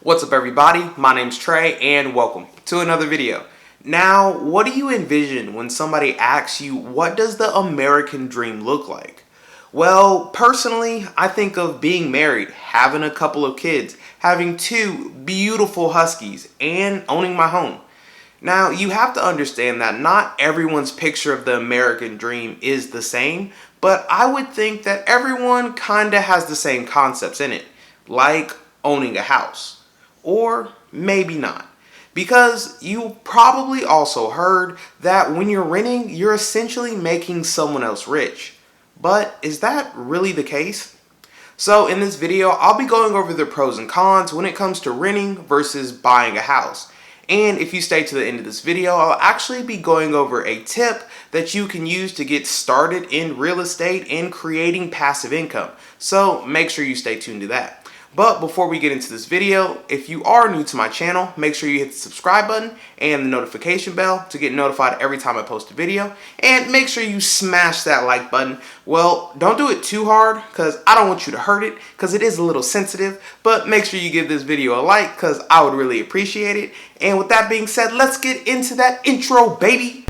What's up everybody, my name's Trey and welcome to another video. Now, what do you envision when somebody asks you what does the American dream look like? Well, personally, I think of being married, having a couple of kids, having two beautiful huskies, and owning my home. Now, you have to understand that not everyone's picture of the American dream is the same, but I would think that everyone kinda has the same concepts in it, like owning a house. Or maybe not. Because you probably also heard that when you're renting, you're essentially making someone else rich. But is that really the case? So in this video, I'll be going over the pros and cons when it comes to renting versus buying a house. And if you stay to the end of this video, I'll actually be going over a tip that you can use to get started in real estate and creating passive income. So make sure you stay tuned to that. But before we get into this video, if you are new to my channel, make sure you hit the subscribe button and the notification bell to get notified every time I post a video. And make sure you smash that like button. Well, don't do it too hard because I don't want you to hurt it because it is a little sensitive. But make sure you give this video a like because I would really appreciate it. And with that being said, let's get into that intro, baby.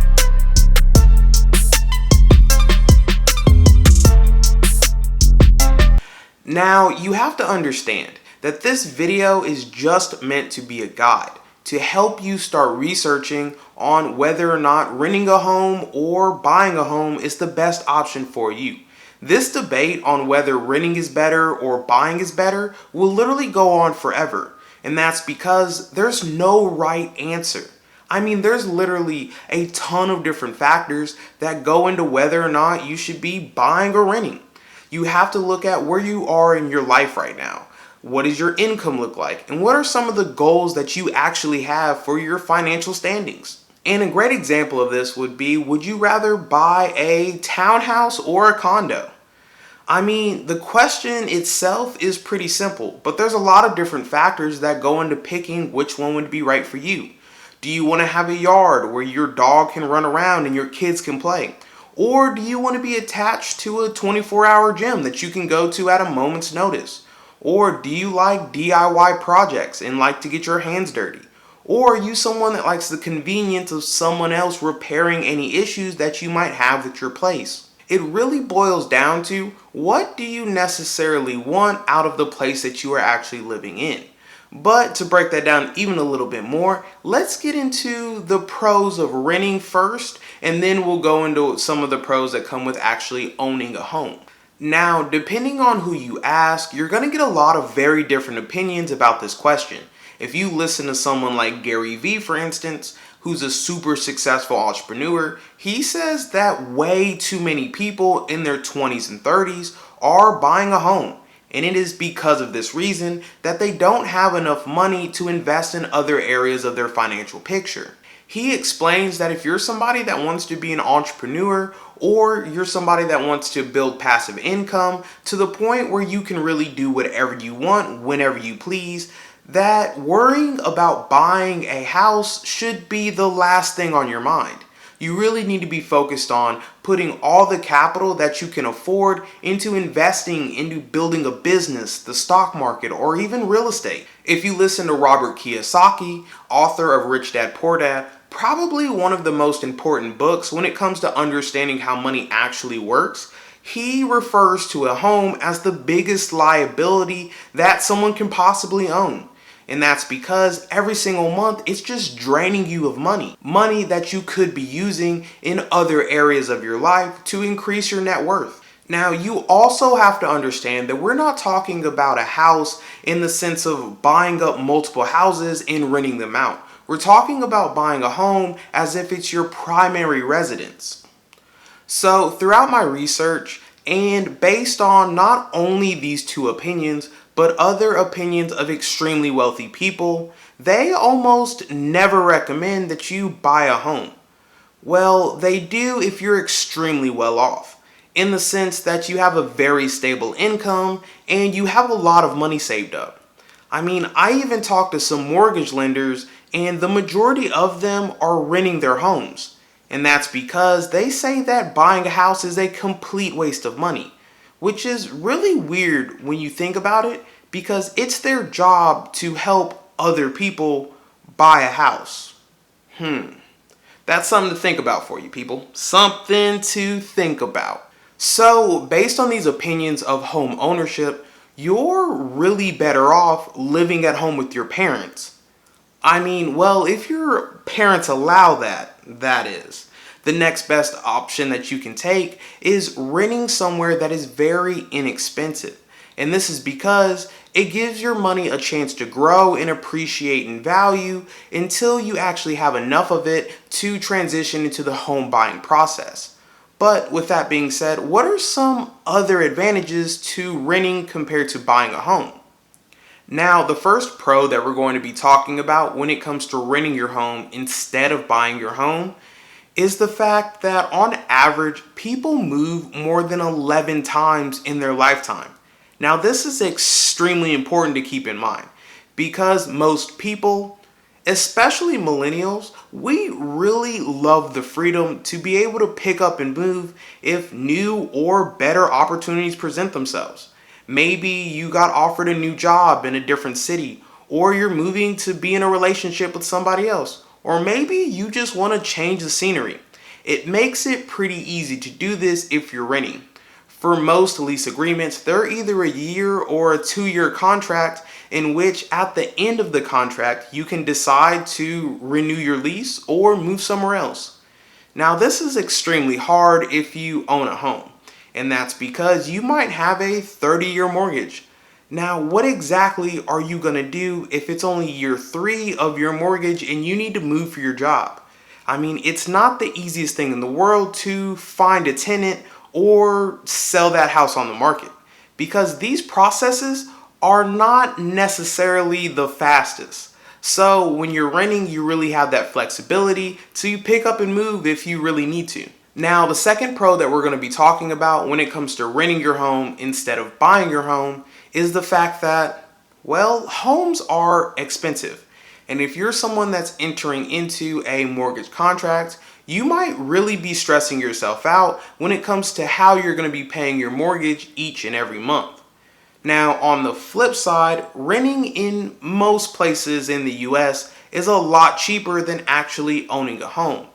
Now, you have to understand that this video is just meant to be a guide to help you start researching on whether or not renting a home or buying a home is the best option for you. This debate on whether renting is better or buying is better will literally go on forever, and that's because there's no right answer. I mean, there's literally a ton of different factors that go into whether or not you should be buying or renting. You have to look at where you are in your life right now. What does your income look like? And what are some of the goals that you actually have for your financial standings? And a great example of this would be, would you rather buy a townhouse or a condo? I mean, the question itself is pretty simple, but there's a lot of different factors that go into picking which one would be right for you. Do you want to have a yard where your dog can run around and your kids can play? Or do you want to be attached to a 24-hour gym that you can go to at a moment's notice? Or do you like DIY projects and like to get your hands dirty? Or are you someone that likes the convenience of someone else repairing any issues that you might have with your place? It really boils down to, what do you necessarily want out of the place that you are actually living in? But to break that down even a little bit more, let's get into the pros of renting first, and then we'll go into some of the pros that come with actually owning a home. Now, depending on who you ask, you're going to get a lot of very different opinions about this question. If you listen to someone like Gary Vee, for instance, who's a super successful entrepreneur, he says that way too many people in their 20s and 30s are buying a home. And it is because of this reason that they don't have enough money to invest in other areas of their financial picture. He explains that if you're somebody that wants to be an entrepreneur, or you're somebody that wants to build passive income to the point where you can really do whatever you want whenever you please, that worrying about buying a house should be the last thing on your mind. You really need to be focused on putting all the capital that you can afford into investing into building a business, the stock market, or even real estate. If you listen to Robert Kiyosaki, author of Rich Dad Poor Dad, probably one of the most important books when it comes to understanding how money actually works, he refers to a home as the biggest liability that someone can possibly own. And that's because every single month, it's just draining you of money. Money that you could be using in other areas of your life to increase your net worth. Now, you also have to understand that we're not talking about a house in the sense of buying up multiple houses and renting them out. We're talking about buying a home as if it's your primary residence. So, throughout my research, and based on not only these two opinions, but other opinions of extremely wealthy people, they almost never recommend that you buy a home. Well, they do if you're extremely well off, in the sense that you have a very stable income and you have a lot of money saved up. I mean, I even talked to some mortgage lenders and the majority of them are renting their homes. And that's because they say that buying a house is a complete waste of money, which is really weird when you think about it, because it's their job to help other people buy a house. That's something to think about for you people. Something to think about. So, based on these opinions of home ownership, you're really better off living at home with your parents. I mean, well, if your parents allow that, that is. The next best option that you can take is renting somewhere that is very inexpensive. And this is because it gives your money a chance to grow and appreciate in value until you actually have enough of it to transition into the home buying process. But with that being said, what are some other advantages to renting compared to buying a home? Now, the first pro that we're going to be talking about when it comes to renting your home instead of buying your home is the fact that on average, people move more than 11 times in their lifetime. Now, this is extremely important to keep in mind because most people, especially millennials, we really love the freedom to be able to pick up and move if new or better opportunities present themselves. Maybe you got offered a new job in a different city, or you're moving to be in a relationship with somebody else, or maybe you just want to change the scenery. It makes it pretty easy to do this if you're renting. For most lease agreements, they're either a year or a 2-year contract in which at the end of the contract, you can decide to renew your lease or move somewhere else. Now, this is extremely hard if you own a home, and that's because you might have a 30-year mortgage. Now, what exactly are you going to do if it's only year 3 of your mortgage and you need to move for your job? I mean, it's not the easiest thing in the world to find a tenant or sell that house on the market because these processes are not necessarily the fastest. So when you're renting, you really have that flexibility to pick up and move if you really need to. Now, the second pro that we're going to be talking about when it comes to renting your home instead of buying your home is the fact that, well, homes are expensive. And if you're someone that's entering into a mortgage contract, you might really be stressing yourself out when it comes to how you're going to be paying your mortgage each and every month. Now, on the flip side, renting in most places in the US is a lot cheaper than actually owning a home.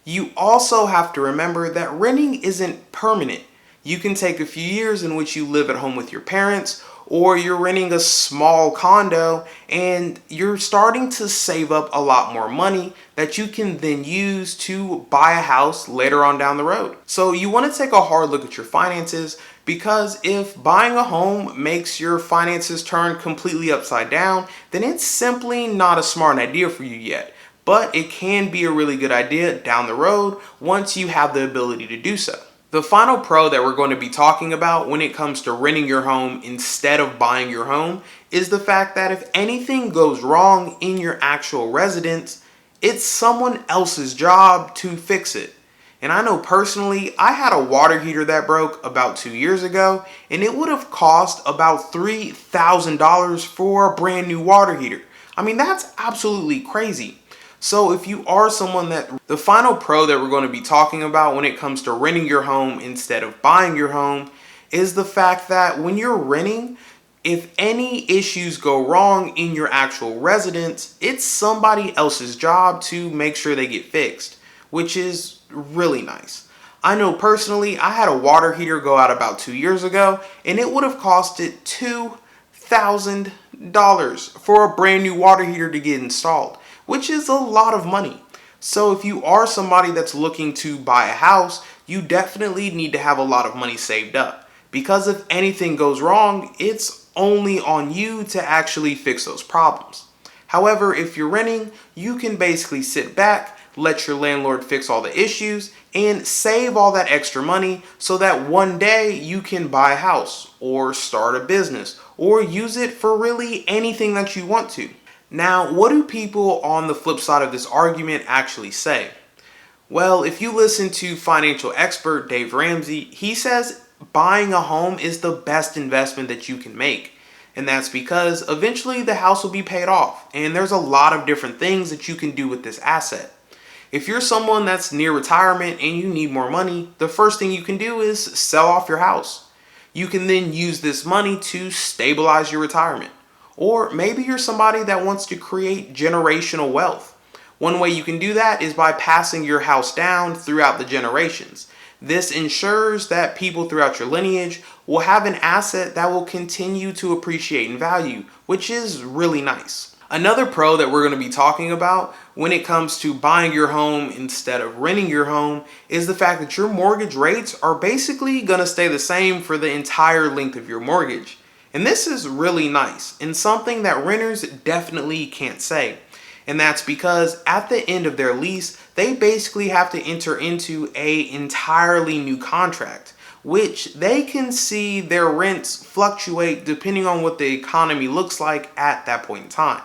You also have to remember that renting isn't permanent. You can take a few years in which you live at home with your parents, or you're renting a small condo and you're starting to save up a lot more money that you can then use to buy a house later on down the road. So you want to take a hard look at your finances because if buying a home makes your finances turn completely upside down, then it's simply not a smart idea for you yet. But it can be a really good idea down the road once you have the ability to do so. The final pro that we're going to be talking about when it comes to renting your home instead of buying your home is the fact that if anything goes wrong in your actual residence, it's someone else's job to fix it. And I know personally, I had a water heater that broke about 2 years ago, and it would have cost about $3,000 for a brand new water heater. I mean, that's absolutely crazy. So if you are someone the final pro that we're going to be talking about when it comes to renting your home instead of buying your home is the fact that when you're renting, if any issues go wrong in your actual residence, it's somebody else's job to make sure they get fixed, which is really nice. I know personally, I had a water heater go out about 2 years ago, and it would have costed $2,000 for a brand new water heater to get installed, which is a lot of money. So if you are somebody that's looking to buy a house, you definitely need to have a lot of money saved up. Because if anything goes wrong, it's only on you to actually fix those problems. However, if you're renting, you can basically sit back, let your landlord fix all the issues, and save all that extra money so that one day you can buy a house or start a business or use it for really anything that you want to. Now, what do people on the flip side of this argument actually say? Well, if you listen to financial expert Dave Ramsey, he says buying a home is the best investment that you can make. And that's because eventually the house will be paid off. And there's a lot of different things that you can do with this asset. If you're someone that's near retirement and you need more money, the first thing you can do is sell off your house. You can then use this money to stabilize your retirement. Or maybe you're somebody that wants to create generational wealth. One way you can do that is by passing your house down throughout the generations. This ensures that people throughout your lineage will have an asset that will continue to appreciate in value, which is really nice. Another pro that we're going to be talking about when it comes to buying your home instead of renting your home is the fact that your mortgage rates are basically going to stay the same for the entire length of your mortgage. And this is really nice and something that renters definitely can't say. And that's because at the end of their lease, they basically have to enter into an entirely new contract, which they can see their rents fluctuate depending on what the economy looks like at that point in time.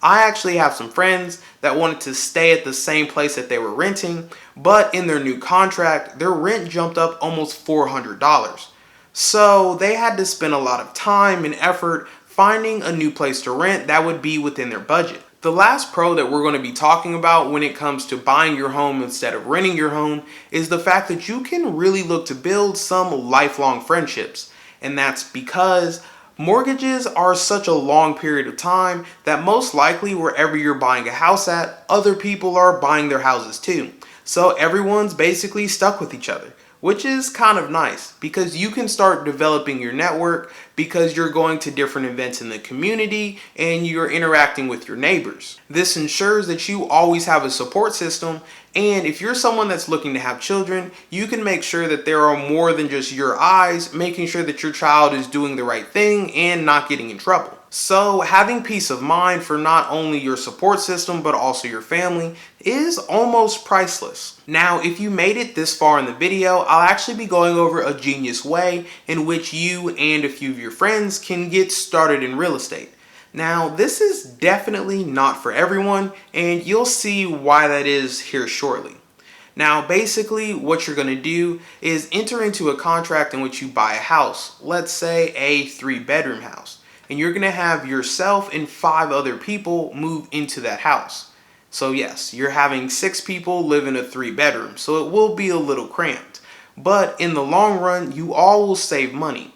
I actually have some friends that wanted to stay at the same place that they were renting, but in their new contract, their rent jumped up almost $400. So they had to spend a lot of time and effort finding a new place to rent that would be within their budget. The last pro that we're going to be talking about when it comes to buying your home instead of renting your home is the fact that you can really look to build some lifelong friendships. And that's because mortgages are such a long period of time that most likely wherever you're buying a house at, other people are buying their houses too. So everyone's basically stuck with each other, which is kind of nice because you can start developing your network because you're going to different events in the community and you're interacting with your neighbors. This ensures that you always have a support system, and if you're someone that's looking to have children, you can make sure that there are more than just your eyes, making sure that your child is doing the right thing and not getting in trouble. So having peace of mind for not only your support system but also your family is almost priceless. Now, if you made it this far in the video, I'll actually be going over a genius way in which you and a few of your friends can get started in real estate. Now, this is definitely not for everyone, and you'll see why that is here shortly. Now, basically, what you're going to do is enter into a contract in which you buy a house, let's say a 3-bedroom house. And you're going to have yourself and 5 other people move into that house. So yes, you're having 6 people live in a 3-bedroom, so it will be a little cramped. But in the long run, you all will save money.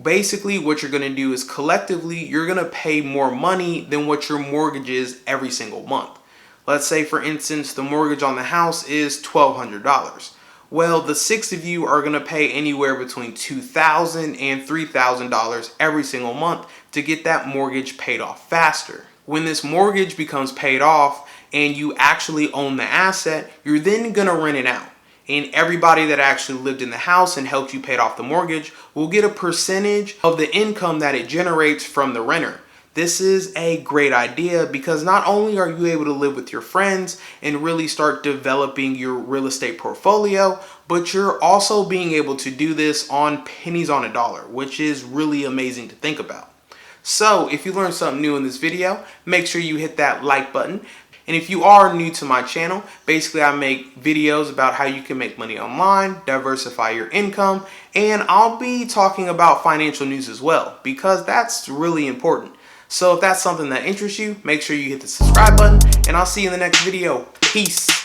Basically, what you're going to do is collectively, you're going to pay more money than what your mortgage is every single month. Let's say, for instance, the mortgage on the house is $1,200. Well, the 6 of you are going to pay anywhere between $2,000 and $3,000 every single month to get that mortgage paid off faster. When this mortgage becomes paid off and you actually own the asset, you're then going to rent it out. And everybody that actually lived in the house and helped you pay off the mortgage will get a percentage of the income that it generates from the renter. This is a great idea because not only are you able to live with your friends and really start developing your real estate portfolio, but you're also being able to do this on pennies on a dollar, which is really amazing to think about. So if you learned something new in this video, make sure you hit that like button. And if you are new to my channel, basically I make videos about how you can make money online, diversify your income, and I'll be talking about financial news as well because that's really important. So if that's something that interests you, make sure you hit the subscribe button, and I'll see you in the next video. Peace.